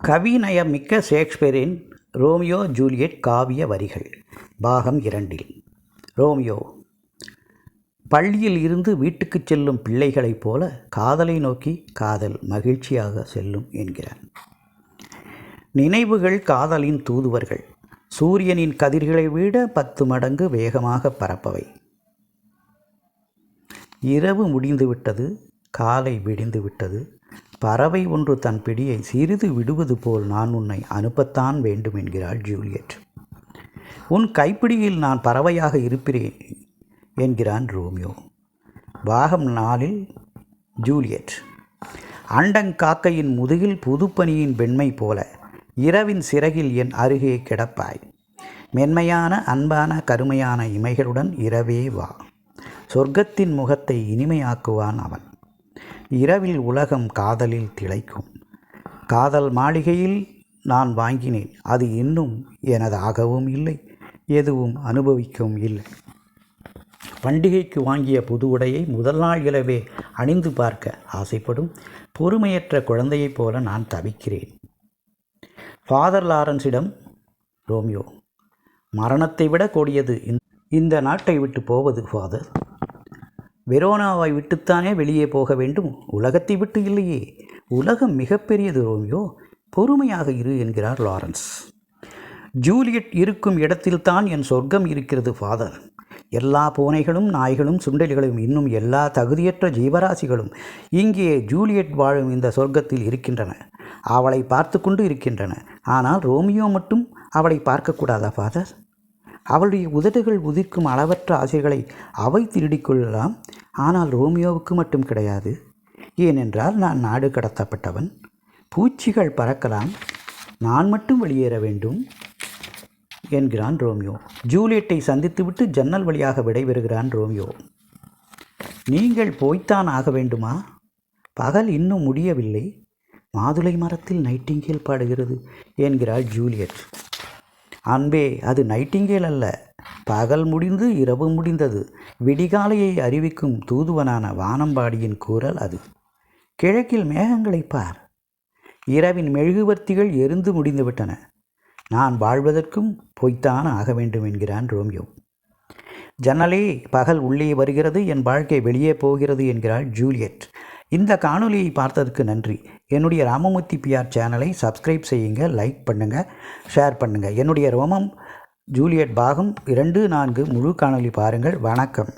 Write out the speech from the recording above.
கவிநயமிக்க ஷேக்ஸ்பியரின் Romeo Juliet காவிய வரிகள் பாகம் 2. ரோமியோ பள்ளியில் இருந்து வீட்டுக்குச் செல்லும் பிள்ளைகளைப் போல காதலை நோக்கி காதல் மகிழ்ச்சியாக செல்லும் என்கிறார். நினைவுகள் காதலின் தூதுவர்கள், சூரியனின் கதிர்களை விட 10 மடங்கு வேகமாக பரப்பவை. இரவு முடிந்துவிட்டது, காலை விடிந்துவிட்டது. பறவை ஒன்று தன் பிடியை சிறிது விடுவது போல் நான் உன்னை அனுப்பத்தான் வேண்டும் என்கிறாள் ஜூலியட். உன் கைப்பிடியில் நான் பறவையாக இருப்பேன் என்கிறான் ரோமியோ. பாகம் 4. ஜூலியட். அண்டங்காக்கையின் முதுகில் புதுப்பனியின் வெண்மை போல இரவின் சிறகில் என் அருகே கிடப்பாய். மென்மையான அன்பான கருமையான இமைகளுடன் இரவே வா. சொர்க்கத்தின் முகத்தை இனிமையாக்குவான் அவன். இரவில் உலகம் காதலில் திளைக்கும். காதல் மாளிகையில் நான் வாங்கினேன், அது இன்னும் எனதாகவும் இல்லை, எதுவும் அனுபவிக்கவும் இல்லை. பண்டிகைக்கு வாங்கிய புது உடையை முதல் நாள் இரவே அணிந்து பார்க்க ஆசைப்படும் பொறுமையற்ற குழந்தையைப் போல நான் தவிக்கிறேன். ஃபாதர் லாரன்ஸிடம் ரோமியோ. மரணத்தை விட கொடியது இந்த நாட்டை விட்டு போவது ஃபாதர். வெரோனாவை விட்டுத்தானே வெளியே போக வேண்டும், உலகத்தை விட்டு இல்லையே. உலகம் மிகப்பெரியது ரோமியோ, பொறுமையாக இரு என்கிறார் லாரன்ஸ். ஜூலியட் இருக்கும் இடத்தில்தான் என் சொர்க்கம் இருக்கிறது ஃபாதர். எல்லா பூனைகளும் நாய்களும் சுண்டலிகளும் இன்னும் எல்லா தகுதியற்ற ஜீவராசிகளும் இங்கே ஜூலியட் வாழும் இந்த சொர்க்கத்தில் இருக்கின்றன. அவளை பார்த்து கொண்டு இருக்கின்றன. ஆனால் ரோமியோ மட்டும் அவளை பார்க்கக்கூடாதா ஃபாதர்? அவளுடைய உதடுகள் உதிர்க்கும் அளவற்ற ஆசைகளை அவை திருடிக்கொள்ளலாம். ஆனால் ரோமியோவுக்கு மட்டும் கிடையாது. ஏனென்றால் நான் நாடு கடத்தப்பட்டவன். பூச்சிகள் பறக்கலாம், நான் மட்டும் வெளியேற வேண்டும் என்கிறான் ரோமியோ. ஜூலியட்டை சந்தித்துவிட்டு ஜன்னல் வழியாக விடைபெறுகிறான் ரோமியோ. நீங்கள் போய்த்தான் ஆக வேண்டுமா? பகல் இன்னும் முடியவில்லை. மாதுளை மரத்தில் நைட்டிங்கேல் பாடுகிறது என்கிறாள் ஜூலியட். அன்பே, அது நைட்டிங்கேல் அல்ல. பகல் முடிந்து இரவு முடிந்தது. விடிகாலையை அறிவிக்கும் தூதுவனான வானம்பாடியின் குரல் அது. கிழக்கில் மேகங்களை பார். இரவின் மெழுகுவர்த்திகள் எரிந்து முடிந்துவிட்டன. நான் வாழ்வதற்கும் போய்த்தான் ஆக வேண்டும் என்கிறான் ரோமியோ. ஜன்னலே, பகல் உள்ளே வருகிறது, என் வாழ்க்கை வெளியே போகிறது என்கிறாள் ஜூலியட். இந்த காணொலியை பார்த்ததுக்கு நன்றி. என்னுடைய ராமமூர்த்தி பிஆர் சேனலை சப்ஸ்கிரைப் செய்யுங்க, லைக் பண்ணுங்கள், ஷேர் பண்ணுங்கள். என்னுடைய ரோமம் ஜூலியட் பாகம் 2, 4 முழு காணொலி பாருங்கள். வணக்கம்.